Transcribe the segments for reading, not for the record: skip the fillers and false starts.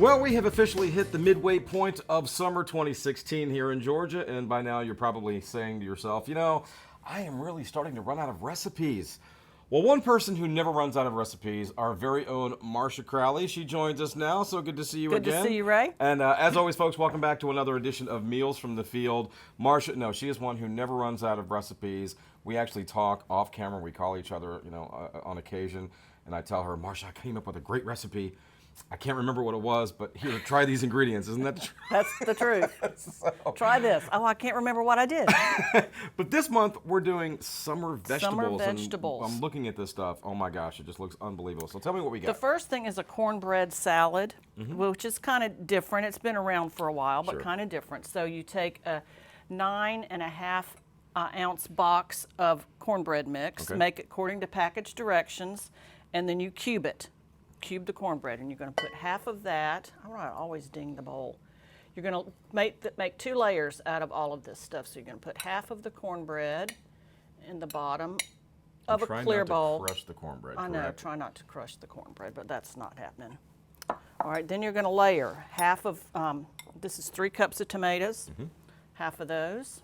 Well, we have officially hit the midway point of summer 2016 here in Georgia, and by now you're probably saying to yourself, I am really starting to run out of recipes. Well, one person who never runs out of recipes, our very own Marcia Crowley. She joins us now, so good to see you again. Good to see you, Ray. And as always, folks, welcome back to another edition of Meals from the Field. Marcia, no, she is one who never runs out of recipes. We actually talk off camera. We call each other, on occasion, and I tell her, Marcia, I came up with a great recipe. I can't remember what it was, but here, try these ingredients. Isn't that the truth? That's the truth. Try this. Oh, I can't remember what I did. But this month, we're doing summer vegetables. Summer vegetables. And I'm looking at this stuff. Oh, my gosh, it just looks unbelievable. So tell me what we got. The first thing is a cornbread salad, which is kind of different. It's been around for a while, but kind of different. So you take a 9.5 ounce box of cornbread mix, make it according to package directions, and then you cube it. Cube the cornbread, and you're going to put half of that. I always ding the bowl. You're going to make 2 layers out of all of this stuff. So you're going to put half of the cornbread in the bottom of a clear bowl. Try not to crush the cornbread. I know, try not to crush the cornbread, but that's not happening. All right, then you're going to layer half of, this is 3 cups of tomatoes, half of those.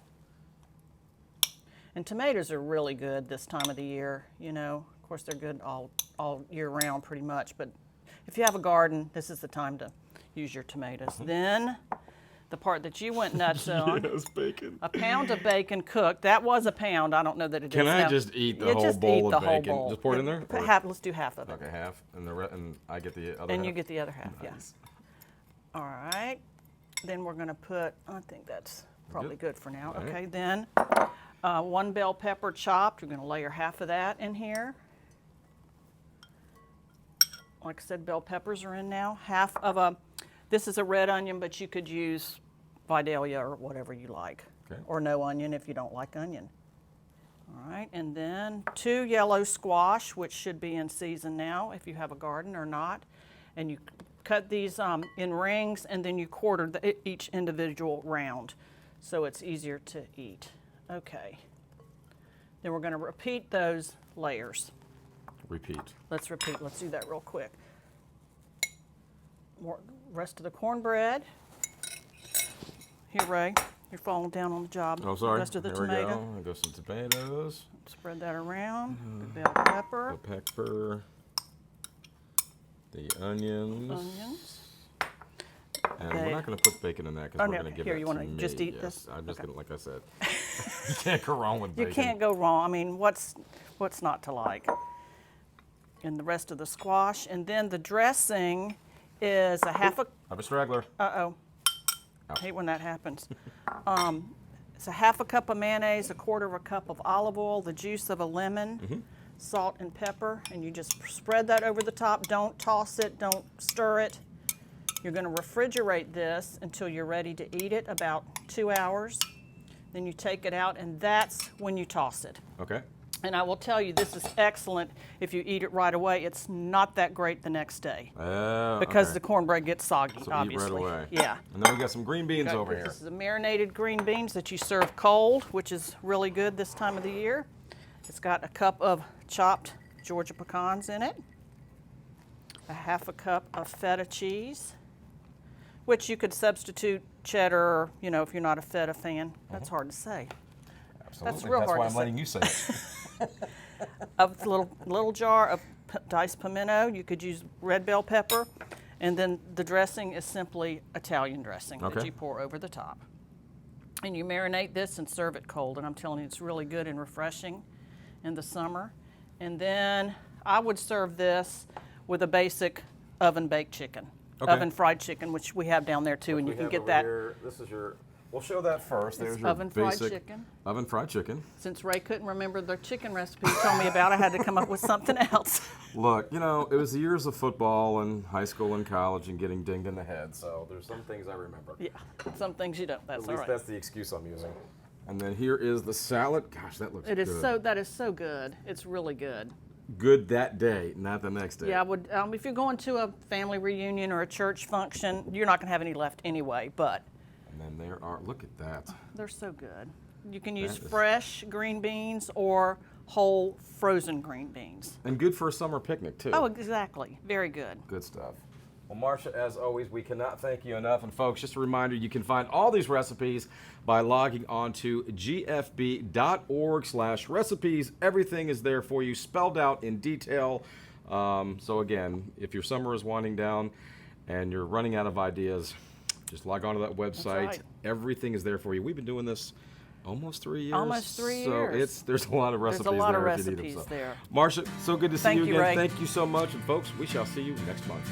And tomatoes are really good this time of the year, Of course, they're good all year round pretty much, but if you have a garden, this is the time to use your tomatoes. Then the part that you went nuts on, yes, bacon. A pound of bacon cooked. That was a pound. I don't know that it is Can I now. just eat the whole bowl of bacon? Bowl. Just pour it in there? Let's do half of it. Okay, half, and I get the other half? And you get the other half, nice. Yeah. All right. Then we're going to put, I think that's probably good for now. All okay, right. then 1 bell pepper chopped. You're going to layer half of that in here. Like I said, bell peppers are in now. Half of this is a red onion, but you could use Vidalia or whatever you like. Okay. Or no onion if you don't like onion. All right, and then 2 yellow squash, which should be in season now if you have a garden or not. And you cut these in rings, and then you quarter each individual round so it's easier to eat. Okay. Then we're going to repeat those layers. Repeat. Let's repeat. Let's do that real quick. Rest of the cornbread. Here, Ray, you're falling down on the job. Oh, sorry. Rest of the Here tomato. we go. I got some tomatoes. Spread that around. The bell pepper. The pepper. The onions. And we're not going to put bacon in that because we're going to give it to me. Here, you want to just eat this? I'm just going to, like I said, you can't go wrong with bacon. You can't go wrong. I mean, what's not to like? And the rest of the squash. And then the dressing is a half a... I have a straggler. Uh-oh. I hate when that happens. It's a half a cup of mayonnaise, a quarter of a cup of olive oil, the juice of a lemon, salt and pepper, and you just spread that over the top. Don't toss it, don't stir it. You're going to refrigerate this until you're ready to eat it, about 2 hours. Then you take it out, and that's when you toss it. Okay. And I will tell you, this is excellent if you eat it right away. It's not that great the next day because the cornbread gets soggy, so obviously. Eat right away. Yeah. And then we got some green beans over here. This is the marinated green beans that you serve cold, which is really good this time of the year. It's got a cup of chopped Georgia pecans in it, a half a cup of feta cheese, which you could substitute cheddar, if you're not a feta fan. That's hard to say. Absolutely. That's real hard to say. That's why I'm letting you say it. A little jar of diced pimento. You could use red bell pepper. And then the dressing is simply Italian dressing that you pour over the top. And you marinate this and serve it cold. And I'm telling you, it's really good and refreshing in the summer. And then I would serve this with a basic oven-baked chicken. Oven-fried chicken, which we have down there too, and you can get that. This is your... We'll show that first. There's your oven-fried basic chicken. Oven-fried chicken. Since Ray couldn't remember the chicken recipe he told me about, I had to come up with something else. Look, it was the years of football and high school and college and getting dinged in the head, so there's some things I remember. Yeah, some things you don't. That's all right. At least that's the excuse I'm using. And then here is the salad. Gosh, that looks good. That is so good. It's really good. Good that day, not the next day. Yeah, I would. If you're going to a family reunion or a church function, you're not going to have any left anyway, but... And then there are, look at that. They're so good. You can use fresh green beans or whole frozen green beans. And good for a summer picnic, too. Oh, exactly. Very good. Good stuff. Well, Marcia, as always, we cannot thank you enough. And folks, just a reminder, you can find all these recipes by logging on to gfb.org/recipes. Everything is there for you, spelled out in detail. So again, if your summer is winding down and you're running out of ideas, just log on to that website. Right. Everything is there for you. We've been doing this almost 3 years. Almost 3 so years. there's a lot of recipes There's a lot there of if you need them. recipes there. Marcia, so good to see Thank you you, again. Ray. Thank you so much. And folks, we shall see you next month.